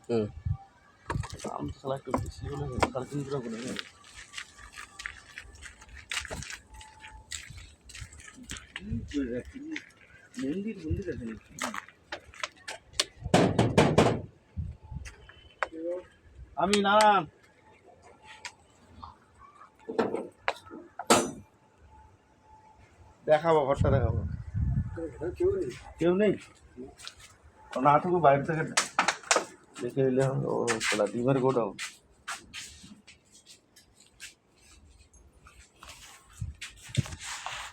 হুম। দাম তো শালা একটু বেশি হলে 3.5 টাকা করে নেবে। মন্দির মন্দির আছে নাকি? আমি না দেখাবো, ঘরটা দেখাবো। কেউ নেই না থাকুক, বাইরে থেকে দেখে নিলে ও খোলা ডিমের গোডাউন।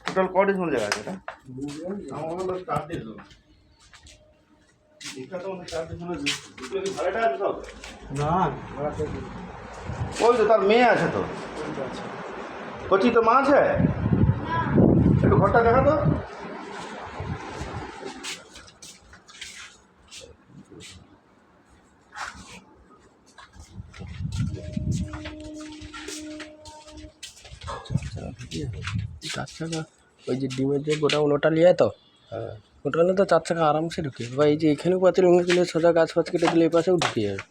টোটাল কটি শোনা জায়গা আছে এটা? আমার হলো 4 দিন দেখা তো অনেক 4 দিন দুটো কি ভাড়াটা আছে সব? না ভাড়াটা ওই তো তার মেয়ে আছে তো, কচি তো মা আছে, একটু ঘরটা দেখা তো। চার চাকা ওই যে ডিমের যে গোডাউন ওটা নিয়ে তো, হ্যাঁ ওটা নিয়ে তো 4 চাকা আরামসে ঢুকে বা এই যে এখানেও পাতি রঙে গেলে সোজা গাছ ফাছ কেটে দিলে এই পাশেও ঢুকে যাবে,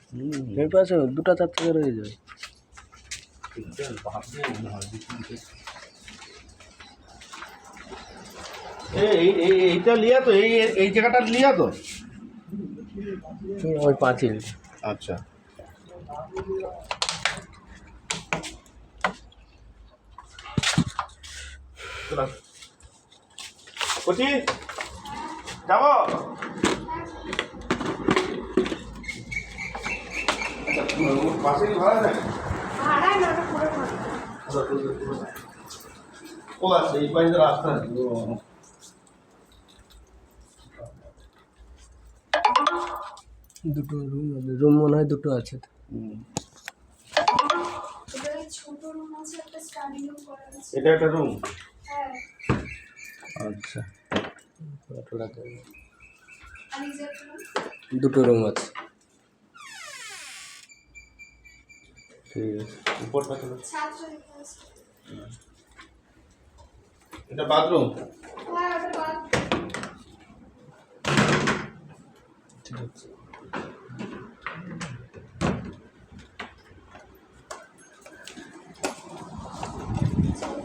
এই পাশেও 2টা 4 চাকা রয়ে যাবে। এইটা লিয়া তো, এই জায়গাটা লিয়া তো। ওই পাঁচিল আচ্ছা কচি যাবো। পাশে কি ভাড়া থাকে? ও আচ্ছা, এই পাশে রাস্তা আছে। দুটো রুম মনে হয় দুটো আছে তো। এটা একটা রুম। আচ্ছা দুটো রুম আছে, ঠিক আছে। উপরটা চলো। এটা বাথরুম। ঠিক আছে।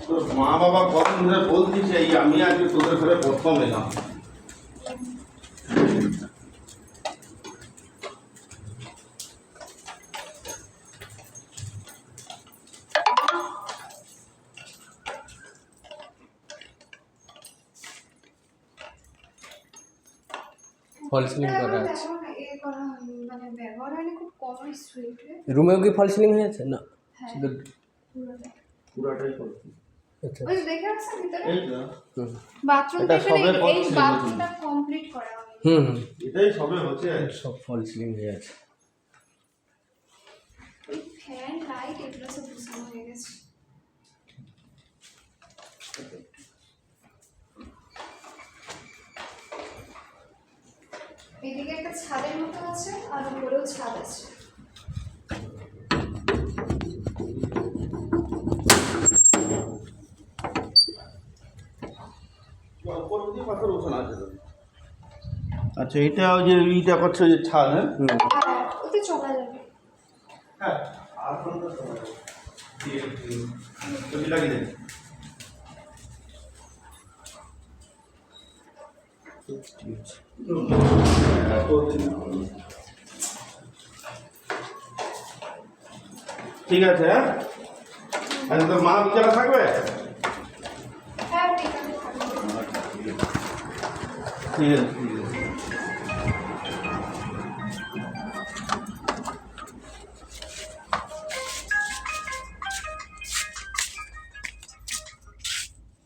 তোর মা বাবা কখন ধরে বলতিছে, এই আমি আজকে তোদের ঘরে প্রথম এলাম। ফল সিলিং করা আছে। রুমেও কি ফল সিলিং হয়েছে? না শুধু পুরাটাই করছি। আচ্ছা। এই তো বাথরুমটা এটা সবে এই করছি। বাথরুমটা কমপ্লিট করা হয়নি। হুম এটাই সবে হচ্ছে। সব ফল সিলিং হয়ে আছে। ওই ফ্যান লাইট এগুলো সব বসানো হয়ে গেছে। এদিকে একটা ছাদের মতো আছে আর উপরেও ছাদ আছে। আচ্ছা, এটা ওই যে ইটা করছে যে ছাদ, হ্যাঁ হ্যাঁ ওতে চলা যাবে। হ্যাঁ আর কোনটা সময় ছবি লাগিয়ে দেন। ঠিক আছে, হ্যাঁ আচ্ছা, তোর মা বিচারা থাকবে? হ্যাঁ ঠিক আছে থাকবে। ঠিক আছে ঠিক আছে।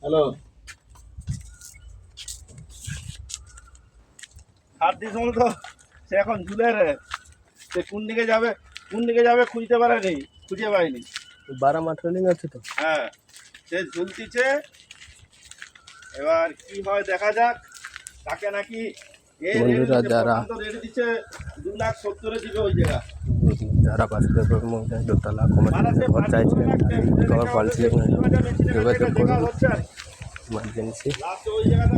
হ্যালো, 7 দিন সময় তো সে এখন ঝুলে রে, সে কোন দিকে যাবে খুঁজতে পারেনি, খুঁজে পায়নি। 12 মাঠ রোলিং আছে তো। হ্যাঁ সে ঝুলতিছে, এবার কি হয় দেখা যাক। তাকে নাকি বন্ধুরা যারা রেট দিচ্ছে 2,70,000 দিবে ওই জায়গা। যারা বাসুদেবের মধ্যে দোতলা কমাতে ঘর চাইছিলেন তোমার ফল সিলিং যোগাযোগ করুন, ইমার্জেন্সি। লাস্টে ওই জায়গাটা